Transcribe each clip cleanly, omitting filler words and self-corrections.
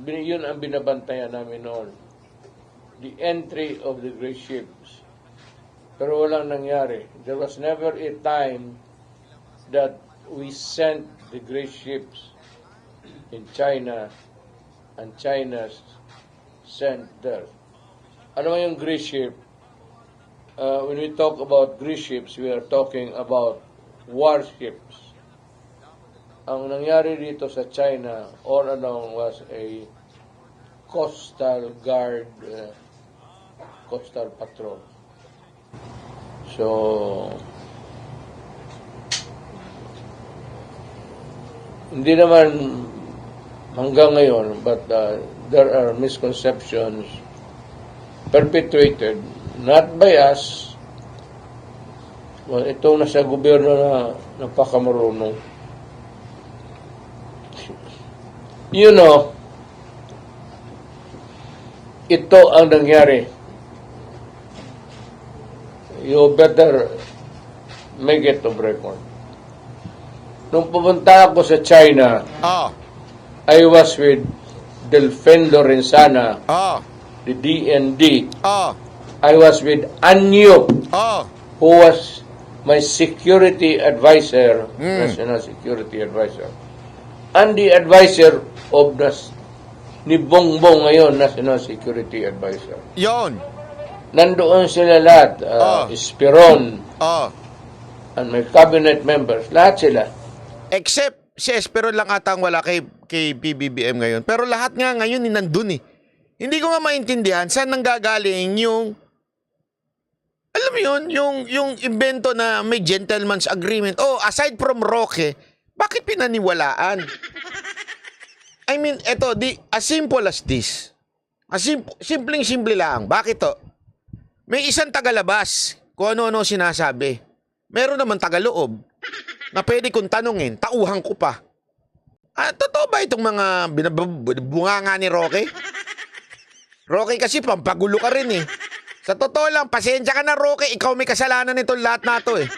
yun ang binabantayan namin noon. The entry of the great ships. Pero walang nangyari. There was never a time that we sent the great ships in China and China sent there. Ano yung great ship? When we talk about great ships, we are talking about warships. Ang nangyari dito sa China all along was a coastal guard, coastal patrol. So, hindi naman hanggang ngayon, but there are misconceptions perpetuated, not by us. Well, itong nasa gobyerno na napakamarunong. You know, ito ang nangyari. You better make it of record. Nung pumunta ako sa China, I was with Delfin Lorenzana, the DND. I was with Anyo, who was my security advisor, national security advisor, and the advisor of ni Bongbong ngayon, national security advisor. Yon. Nandoon sila lahat, Esperon, and my cabinet members, lahat sila. Except si Esperon lang ata ang wala kay PBBM ngayon. Pero lahat nga ngayon nandun eh. Hindi ko nga maintindihan saan nanggagaling yung, alam mo yun, yung invento na may gentleman's agreement. Oh, aside from Roque, bakit pinaniwalaan? I mean, eto, as simple as this. Simpleng-simple lang. Bakit to? May isang tagalabas kung ano-ano sinasabi. Meron naman tagaloob na pwede kong tanungin, tauhan ko pa. Totoo ba itong mga bunganga ni Roque? Roque kasi pampagulo ka rin eh. Sa totoo lang, pasensya ka na Roque, ikaw may kasalanan nitong lahat na to eh.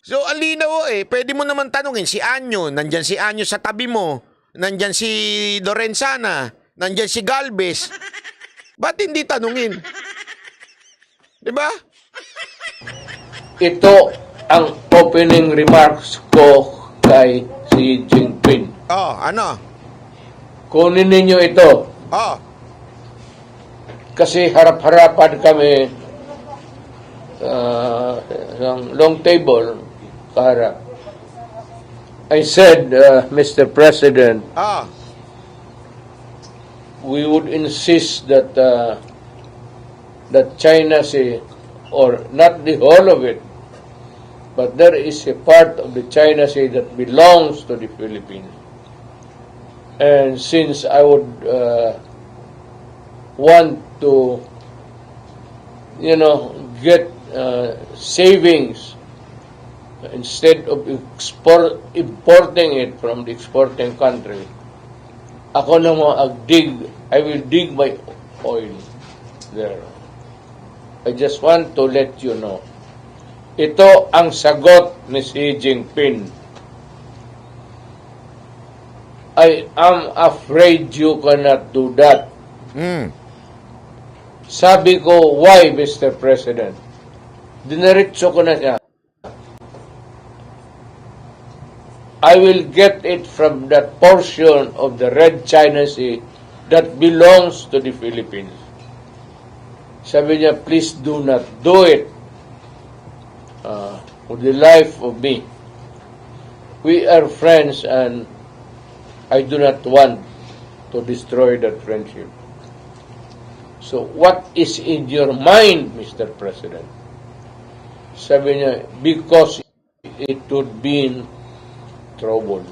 So, ang linaw eh, pwede mo naman tanungin si Anyo, nandyan si Anyo sa tabi mo, nandyan si Lorenzana, nandyan si Galvez. Ba't hindi tanungin? Diba? Ito ang opening remarks ko kay Xi Jinping. Ano? Kunin ninyo ito. Kasi harap-harapan kami sa long table para I said, Mr. President, we would insist that that China Sea, or not the whole of it, but there is a part of the China Sea that belongs to the Philippines. And since I would want to, get savings instead of importing it from the exporting country, ako naman I will dig my oil there. I just want to let you know. Ito ang sagot ni Xi Jinping. I am afraid you cannot do that. Sabi ko, why, Mr. President? Diniretso ko na siya. I will get it from that portion of the Red China Sea that belongs to the Philippines. Sabi niya, please do not do it for the life of me. We are friends and I do not want to destroy that friendship. So, what is in your mind, Mr. President? Sabi niya, because it would be in trouble.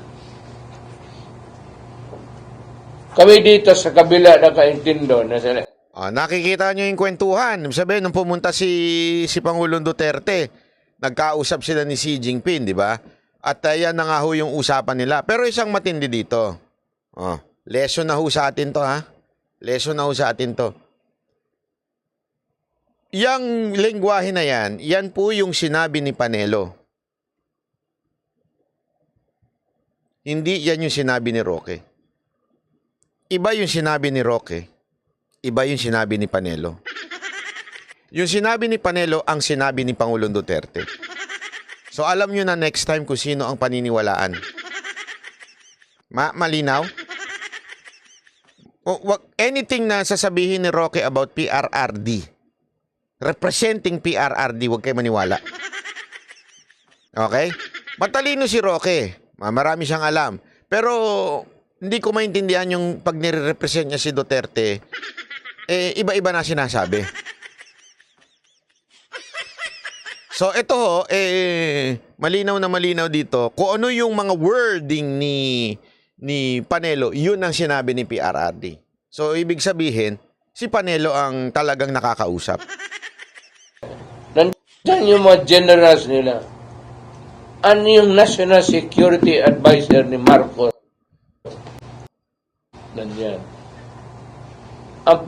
Kami dito sa kabila nakaintindo na sila. Nakikita nyo yung kwentuhan. Sabihin, nung pumunta si Pangulong Duterte, nagkausap sila ni Xi Jinping, di ba? At yan na nga ho yung usapan nila. Pero isang matindi dito. Lesson na ho sa atin to, ha? Lesson na ho sa atin to. Yang lengguwahe na yan po yung sinabi ni Panelo. Hindi yan yung sinabi ni Roque. iba yung sinabi ni Roque, iba yung sinabi ni Panelo. Yung sinabi ni Panelo ang sinabi ni Pangulong Duterte. So alam nyo na next time kung sino ang paniniwalaan. Malinaw? Anything na sasabihin ni Roque about PRRD, representing PRRD, huwag kayo maniwala. Okay? Matalino si Roque. Marami siyang alam. Pero hindi ko maintindihan yung pag nire-represent niya si Duterte, iba-iba na sinasabi. So ito ho, malinaw na malinaw dito kung ano yung mga wording ni Panelo, yun ang sinabi ni PRRD. So ibig sabihin, si Panelo ang talagang nakakausap. Nandyan yung mga generals nila. Ano yung National Security Advisor ni Marcos? Nandyan. Ang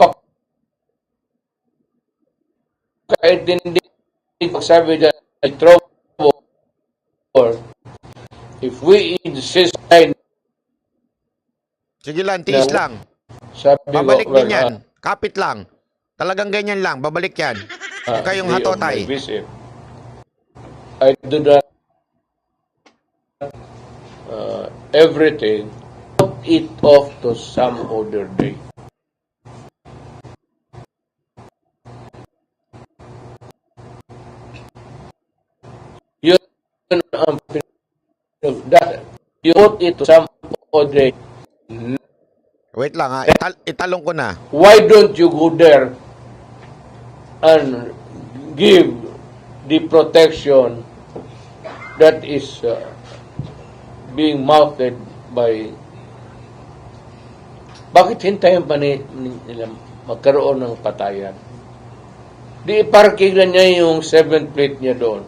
pagkaintindi, pagsabi dyan, trouble, if we insist, sige lang, tiis lang. Babalik din yan. Kapit lang. Talagang ganyan lang. Babalik yan. Huwag kayong hatotay. I do that everything, put it off to some other day. Yun ang you put it to some other day. Wait lang ha. Italong ko na. Why don't you go there and give the protection that is being mounted by... Bakit hintayin pa nila magkaroon ng patayan? Di iparking na niya yung 7th plate niya doon.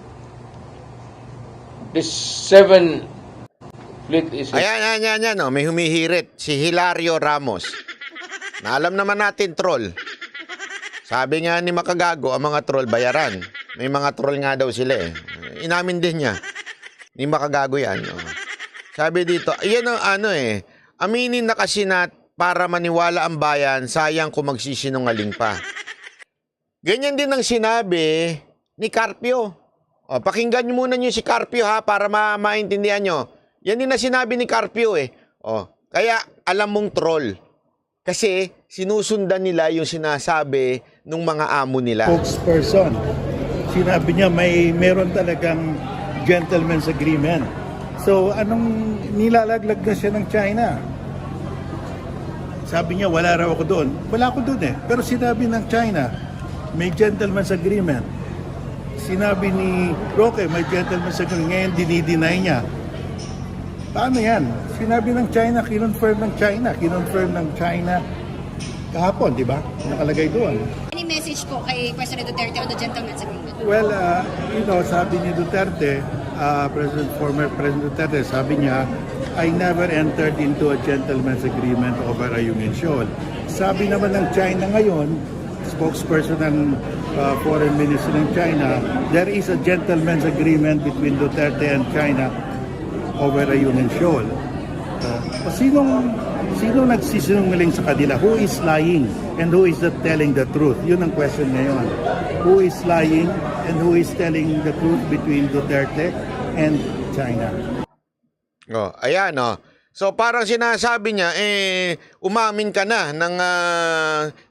This 7 plate is... Ayan, oh, may humihirit. Si Hilario Ramos. Na alam naman natin, troll. Sabi nga ni Makagago, ang mga troll bayaran. May mga troll nga daw sila eh. Inamin din niya. Ni Makagago yan. Oh. Sabi dito, ayan ang ano eh. Aminin na kasi na para maniwala ang bayan, sayang kung magsisinungaling pa. Ganyan din ang sinabi ni Carpio. O, pakinggan nyo muna nyo si Carpio ha, para maintindihan nyo. Yan din na sinabi ni Carpio eh. O, kaya alam mong troll. Kasi sinusundan nila yung sinasabi ng mga amo nila. Spokesperson, sinabi niya meron talagang gentleman's agreement. So, anong nilalaglag na siya ng China? Sabi niya, wala raw ako doon. Wala ako doon eh. Pero sinabi ng China, may gentleman's agreement. Sinabi ni Roque, may gentleman's agreement. Ngayon, dinideny niya. Paano yan? Sinabi ng China, kinonfirm ng China kahapon, di ba? Nakalagay doon. Any message po kay President Duterte on the gentleman's agreement? Well, sabi ni Duterte, former President Duterte, sabi niya, I never entered into a gentleman's agreement over Ayungin Shoal. Sabi naman ng China ngayon, spokesperson ng Foreign Ministry ng China, there is a gentleman's agreement between Duterte and China over Ayungin Shoal. Sino nagsisinungaling sa kanila? Who is lying and who is not telling the truth? Yun ang question ngayon. Who is lying and who is telling the truth between Duterte and China? Oh, ayan oh. So parang sinasabi niya, umamin ka na ng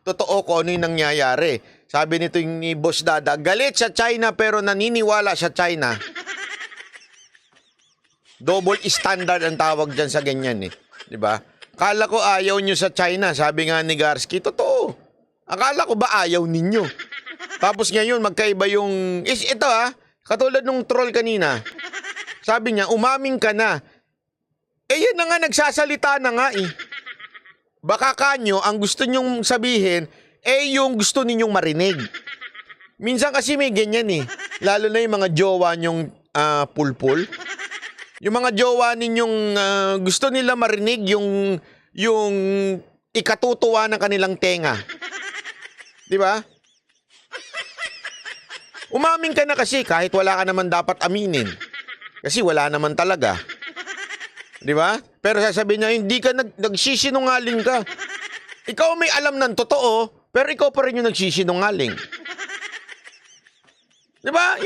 totoo ko ano yung nangyayari. Sabi nito yung ni Boss Dada, galit sa China pero naniniwala sa China. Double standard ang tawag dyan sa ganyan eh. Diba? Akala ko ayaw nyo sa China, sabi nga ni Garski, totoo. Akala ko ba ayaw ninyo? Tapos ngayon, magkaiba yung... ito katulad nung troll kanina. Sabi niya, umaming ka na. Yan na nga, nagsasalita na nga eh. Baka kanyo, ang gusto nyong sabihin, yung gusto ninyong marinig. Minsan kasi may ganyan eh. Lalo na yung mga jowa nyong pulpul. Yung mga jowa ninyong gusto nila marinig yung ikatutuwa ng kanilang tenga. Di ba? Umamin ka na kasi kahit wala ka naman dapat aminin. Kasi wala naman talaga. Di ba? Pero sasabihin niya, hindi ka nagsisinungaling ka. Ikaw may alam ng totoo, pero ikaw pa rin yung nagsisinungaling. Di ba?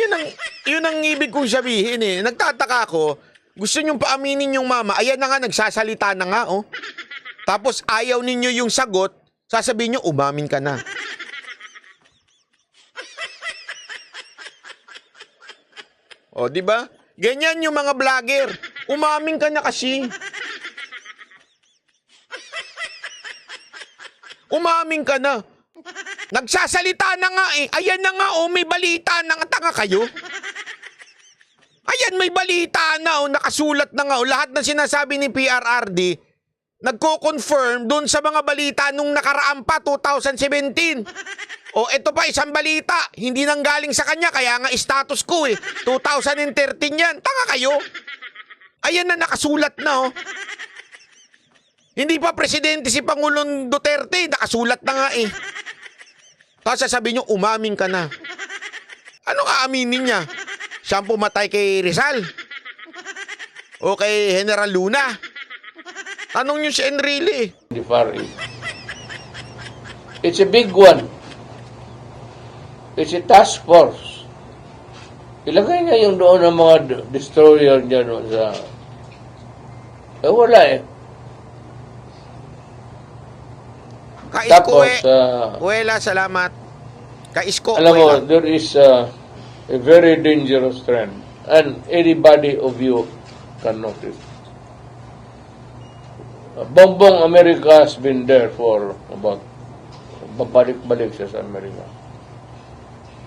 Yun ang ibig kong sabihin eh. Nagtataka ako, gusto niyong paaminin yung mama, ayan na nga, nagsasalita na nga, oh. Tapos ayaw ninyo yung sagot, sasabihin niyo, umamin ka na. O, di ba? Ganyan yung mga vlogger. Umamin ka na kasi. Umamin ka na. Nagsasalita na nga eh. Ayan na nga oh, may balita na nga. Tanga kayo. Ayan, may balita na oh. Nakasulat na nga oh. Lahat ng sinasabi ni PRRD, nagko-confirm dun sa mga balita nung nakaraan pa, 2017. O, eto pa isang balita. Hindi nang galing sa kanya, kaya nga status ko eh. 2013 yan. Tanga kayo. Ayan na, nakasulat na oh. Hindi pa presidente si Pangulong Duterte, nakasulat na nga eh. Tapos sasabihin nyo, umamin ka na. Ano aaminin niya? Siya ang pumatay kay Rizal? O kay General Luna? Tanong nyo si Enrile. The Far East. It's a big one. It's a task force. Ilagay niya yung doon ng mga destroyer niya doon sa... wala eh. Kaisko Wela, salamat. Kaisko alam mo, there is a very dangerous trend. And anybody of you can notice. Bongbong America has been there for about babalik-balik siya sa Amerika.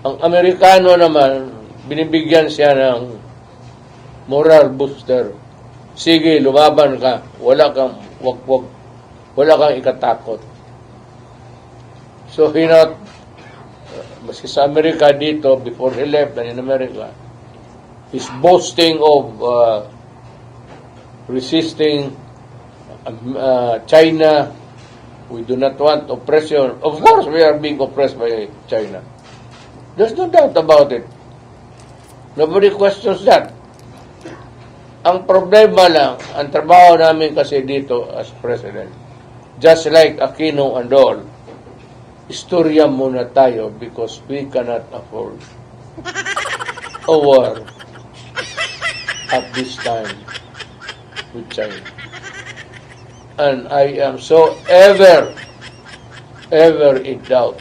Ang Amerikano naman, binibigyan siya ng moral booster. Sige, lumaban ka. Wala kang wag. Wala kang ikatakot. So, maski sa Amerika dito, before he left in America, he's boasting of resisting China. We do not want oppression. Of course, we are being oppressed by China. There's no doubt about it. Nobody questions that. Ang problema lang, ang trabaho namin kasi dito as president, just like Aquino and all, istorya muna tayo because we cannot afford a war at this time with China. And I am so ever in doubt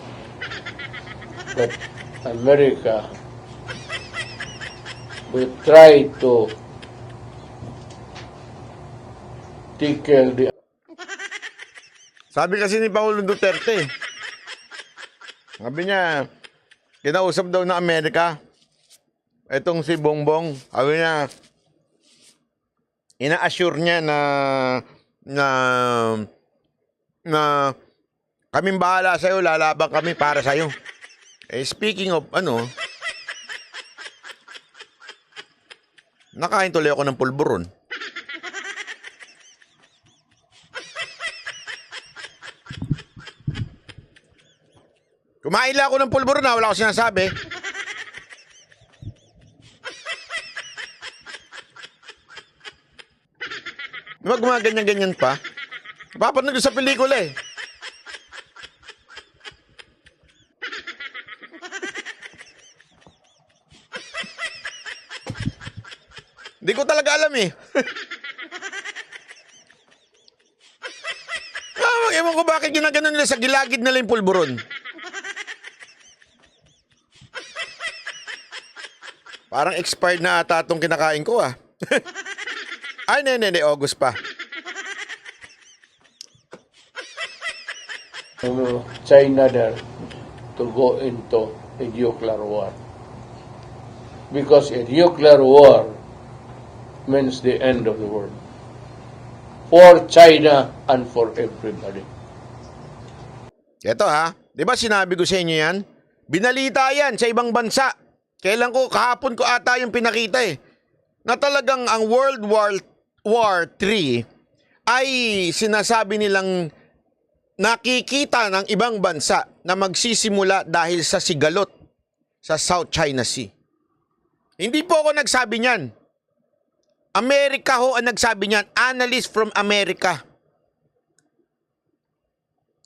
that America will try to tickle the... Sabi kasi ni Pangulong Duterte, sabi niya, kinausap daw ng Amerika, itong si Bongbong, sabi niya, ina-assure niya na kaming bahala sa'yo, lalaban kami para sa'yo. Eh, speaking of, nakain tuloy ako ng pulburon. Kumain lang ako ng pulburon na, wala ko sinasabi. Di ba gumaganyan-ganyan pa? Napapanood ko sa pelikula eh. Hindi ko talaga alam eh. Ewan ko bakit ginaganon nila sa gilagid nila yung pulburon. Parang expired na ata itong kinakain ko ah. Ay, hindi, August pa. China there to go into a nuclear war. Because a nuclear war means the end of the world. For China and for everybody. Ito ha, di ba sinabi ko sa inyo yan? Binalita yan sa ibang bansa. Kailan ko, kahapon ko ata yung pinakita eh. Na talagang ang World War III ay sinasabi nilang nakikita ng ibang bansa na magsisimula dahil sa sigalot sa South China Sea. Hindi po ako nagsabi niyan. Amerika ho ang nagsabi niyan. Analyst from America.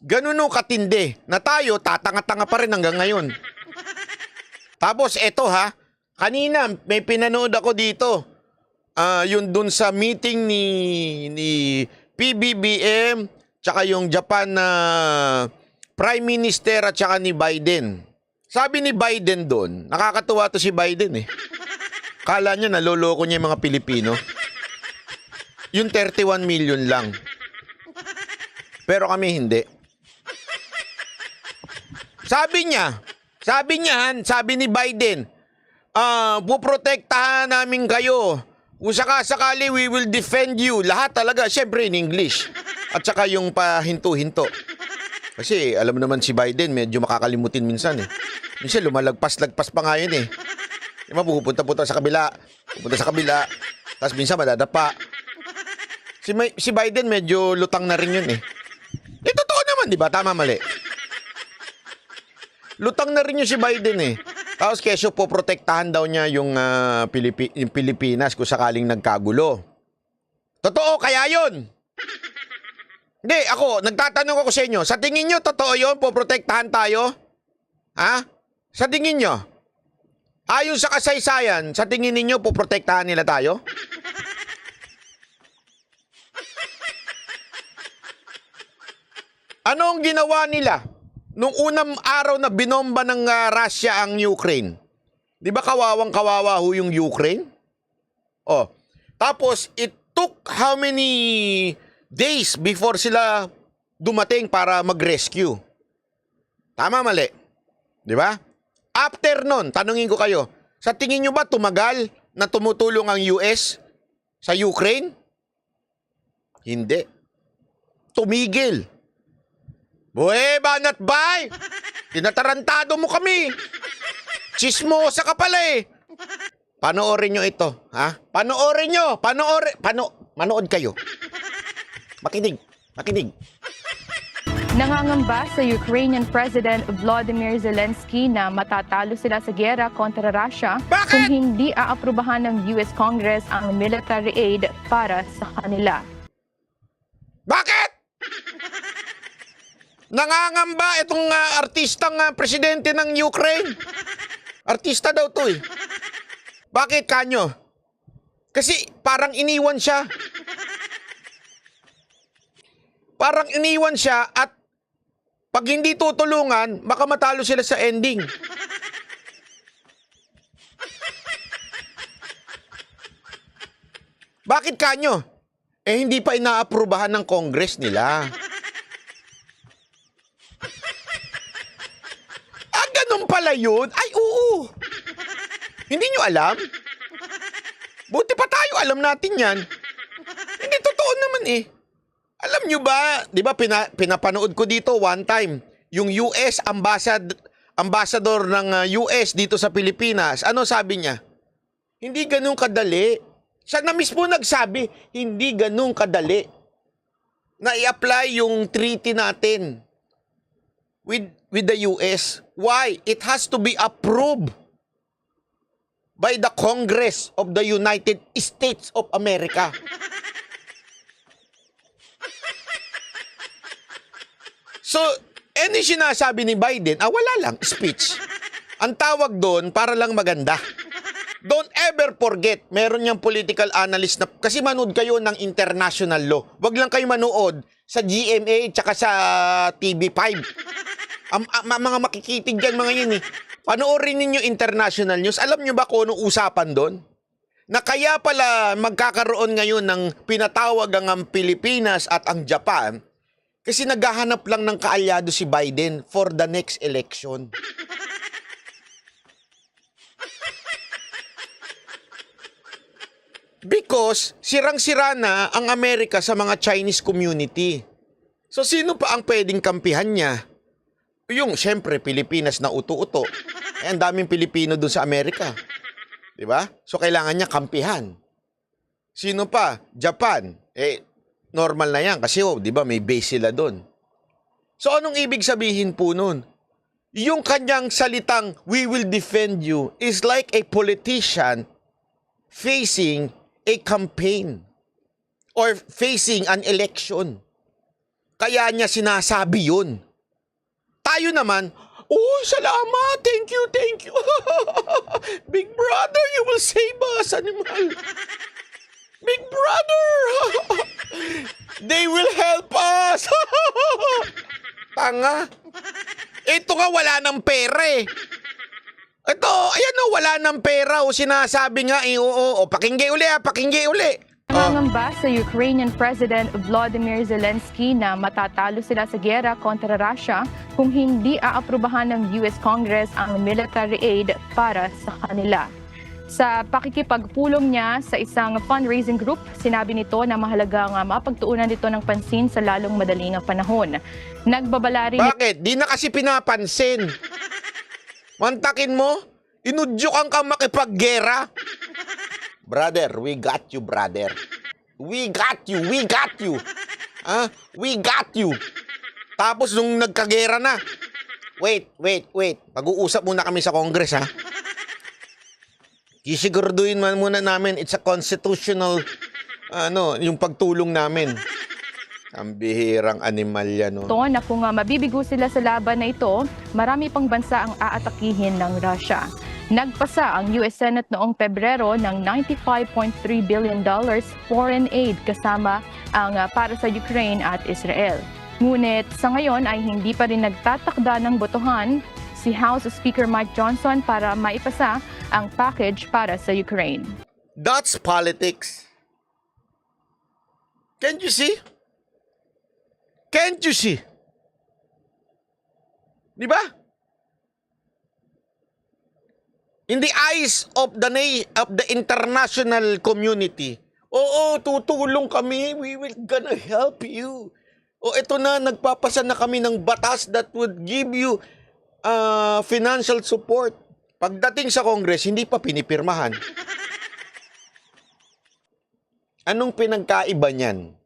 Ganun ho katindi na tayo tatanga-tanga pa rin hanggang ngayon. Tapos eto ha, kanina may pinanood ako dito. Yun dun sa meeting ni PBBM tsaka yung Japan na Prime Minister at tsaka ni Biden. Sabi ni Biden doon, nakakatuwa to si Biden eh. Kala niya naloloko niya yung mga Pilipino. Yung 31 million lang. Pero kami hindi. Sabi ni Biden, puprotektahan namin kayo. Kung sakasakali, we will defend you. Lahat talaga, syempre in English. At saka yung pahinto-hinto. Kasi alam mo naman si Biden, medyo makakalimutin minsan eh. Minsan lumalagpas-lagpas pa nga yun eh. Diba, pupunta sa kabila, tapos minsan madadapa. Si Biden medyo lutang na rin yun eh. Totoo naman, di ba? Tama, mali. Lutang na rin yun si Biden eh. Tapos kesyo po protektahan daw niya yung Pilipinas kung sakaling nagkagulo. Totoo kaya yun? Hindi, nagtatanong ako sa inyo. Sa tingin nyo, totoo yun? Poprotektahan tayo? Ha? Sa tingin nyo? Ayon sa kasaysayan, sa tingin ninyo, poprotektahan nila tayo? Anong ginawa nila nung unang araw na binomba ng Russia ang Ukraine? Di ba kawawang-kawawa ho yung Ukraine? Oh. Tapos, it took how many days before sila dumating para mag-rescue? Tama, mali? Di ba? After nun, tanungin ko kayo, sa tingin nyo ba tumagal na tumutulong ang US sa Ukraine? Hindi. Tumigil. Buwe, banat bay! Tinatarantado mo kami! Chismosa ka pala eh! Panoorin nyo ito, ha? Panoorin nyo! Manood kayo. Makinig. Nangangamba sa Ukrainian President Volodymyr Zelensky na matatalo sila sa giyera kontra Russia kung hindi aaprubahan ng US Congress ang military aid para sa kanila. Bakit? Nangangamba itong artistang presidente ng Ukraine. Artista daw to eh. Bakit kanyo? Kasi parang iniwan siya. Parang iniwan siya at pag hindi tutulungan, baka matalo sila sa ending. Bakit kanyo? Hindi pa inaaprubahan ng Congress nila. Ganun pala yun? Ay, oo. Hindi nyo alam? Buti pa tayo, alam natin yan. Hindi totoo naman eh. Alam nyo ba, di ba pinapanood ko dito one time, yung US ambassador ng US dito sa Pilipinas, ano sabi niya? Hindi ganun kadali. Siya na mismo nagsabi, hindi ganun kadali na i-apply yung treaty natin with the US. Why? It has to be approved by the Congress of the United States of America. So, sinasabi ni Biden, wala lang, speech. Ang tawag doon, para lang maganda. Don't ever forget, meron niyang political analyst na, kasi manood kayo ng international law. Wag lang kayo manood sa GMA tsaka sa TV5. Mga makikitig dyan, mga yun eh. Panoorin ninyo international news. Alam nyo ba kung anong usapan doon? Na kaya pala magkakaroon ngayon ng pinatawag ang Pilipinas at ang Japan kasi naghahanap lang ng kaalyado si Biden for the next election. Because sirang-sira na ang Amerika sa mga Chinese community. So sino pa ang pwedeng kampihan niya? Yung, syempre, Pilipinas na uto-uto. Ang daming Pilipino dun sa Amerika. Diba? So, kailangan niya kampihan. Sino pa? Japan. Normal na yan. Kasi, diba, may base sila dun. So, anong ibig sabihin po nun? Yung kanyang salitang, we will defend you, is like a politician facing a campaign or facing an election. Kaya niya sinasabi yun. Tayo naman, oh, salamat, thank you, thank you. Big brother, you will save us, animal. Big brother, they will help us. Tanga. Ito nga wala ng pera eh. Ito, ayan o, wala ng pera o sinasabi nga eh, oo, pakinggi uli ha, pakinggi uli. Nangangamba sa Ukrainian President Volodymyr Zelensky na matatalo sila sa giyera kontra Russia kung hindi aaprubahan ng US Congress ang military aid para sa kanila. Sa pakikipagpulong niya sa isang fundraising group, sinabi nito na mahalagang mapagtuunan dito ng pansin sa lalong madaling panahon. Nagbabala rin. Bakit? Di na kasi pinapansin. Mantakin mo, inudyukan ka makipaggera. Brother, we got you, brother. We got you, we got you. We got you. Tapos nung nagkagera na, wait. Pag-uusap muna kami sa Congress, ha? Isiguraduhin man muna namin it's a constitutional, yung pagtulong namin. Ang bihirang animal yan, no? Ito na kung mabibigo sila sa laban na ito, marami pang bansa ang aatakihin ng Russia. Nagpasa ang US Senate noong Pebrero ng $95.3 billion foreign aid kasama ang para sa Ukraine at Israel. Ngunit sa ngayon ay hindi pa rin nagtatakda ng botohan si House Speaker Mike Johnson para maipasa ang package para sa Ukraine. That's politics. Can't you see? Can't you see? Di ba? In the eyes of the international community, oo, tutulong kami, we will gonna help you. O ito na, nagpapasa na kami ng batas that would give you financial support. Pagdating sa Congress, hindi pa pinipirmahan. Anong pinagkaiba niyan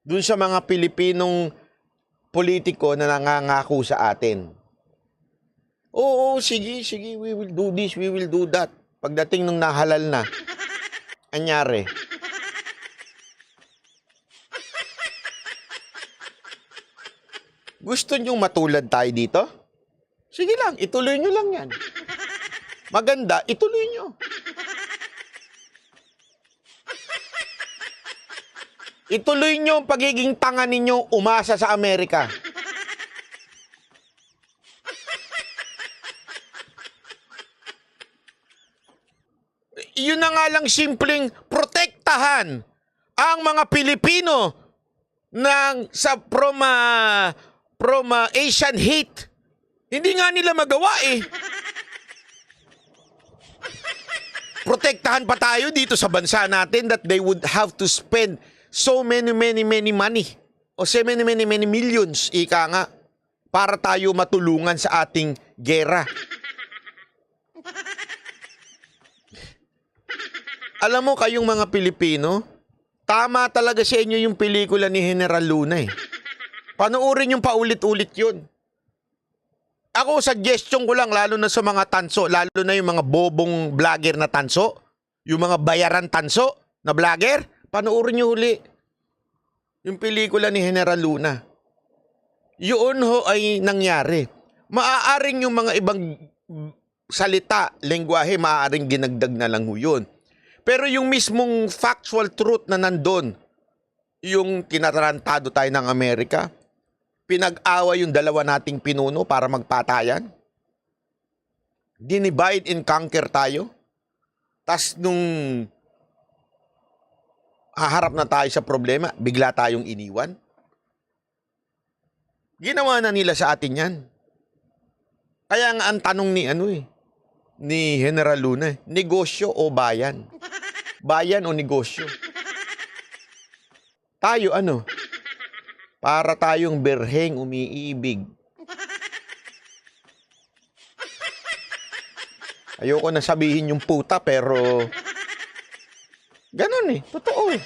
dun sa mga Pilipinong politiko na nangangako sa atin? Oo, sige, we will do this, we will do that. Pagdating nung nahalal na, anyari. Gusto nyong matulad tayo dito? Sige lang, ituloy nyo lang yan. Maganda, ituloy nyo. Ituloy nyo ang pagiging tanga ninyo umasa sa Amerika. Yun na nga lang simpleng protektahan ang mga Pilipino from Asian hate. Hindi nga nila magawa eh. Protektahan pa tayo dito sa bansa natin that they would have to spend so many money o so many millions, ika nga, para tayo matulungan sa ating gera. Alam mo kayong mga Pilipino, tama talaga sa inyo yung pelikula ni General Luna eh. Panoorin yung paulit-ulit yun. Ako, suggestion ko lang, lalo na sa mga tanso, lalo na yung mga bobong vlogger na tanso, yung mga bayaran tanso na vlogger, panoorin nyo uli yung pelikula ni General Luna. Yun ho ay nangyari. Maaaring yung mga ibang salita, lengguwahe, maaaring ginagdag na lang ho yun. Pero yung mismong factual truth na nandun, yung tinatarantado tayo ng Amerika, pinag-away yung dalawa nating pinuno para magpatayan, dinivide and conquer tayo, tas nung haharap na tayo sa problema, bigla tayong iniwan. Ginawa na nila sa atin yan. Kaya nga ang tanong ni General Luna, negosyo o bayan? Bayan o negosyo? Tayo para tayong berheng umiibig. Ayoko na sabihin yung puta pero ganun eh, totoo eh.